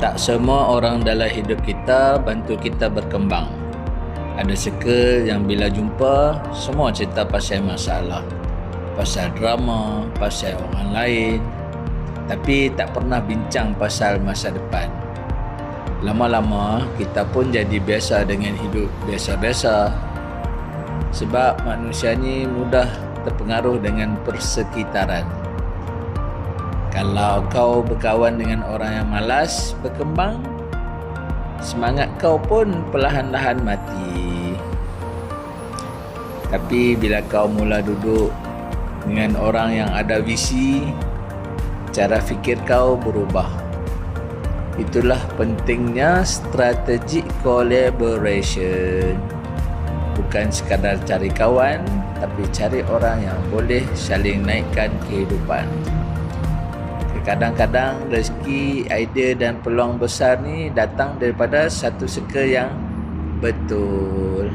Tak semua orang dalam hidup kita bantu kita berkembang. Ada circle yang bila jumpa, semua cerita pasal masalah, pasal drama, pasal orang lain, tapi tak pernah bincang pasal masa depan. Lama-lama, kita pun jadi biasa dengan hidup biasa-biasa. Sebab manusia ni mudah terpengaruh dengan persekitaran. Kalau kau berkawan dengan orang yang malas berkembang, semangat kau pun perlahan-lahan mati. Tapi bila kau mula duduk dengan orang yang ada visi, cara fikir kau berubah. Itulah pentingnya strategic collaboration. Bukan sekadar cari kawan, tapi cari orang yang boleh saling naikkan kehidupan. Kadang-kadang rezeki, idea dan peluang besar ni datang daripada satu circle yang betul.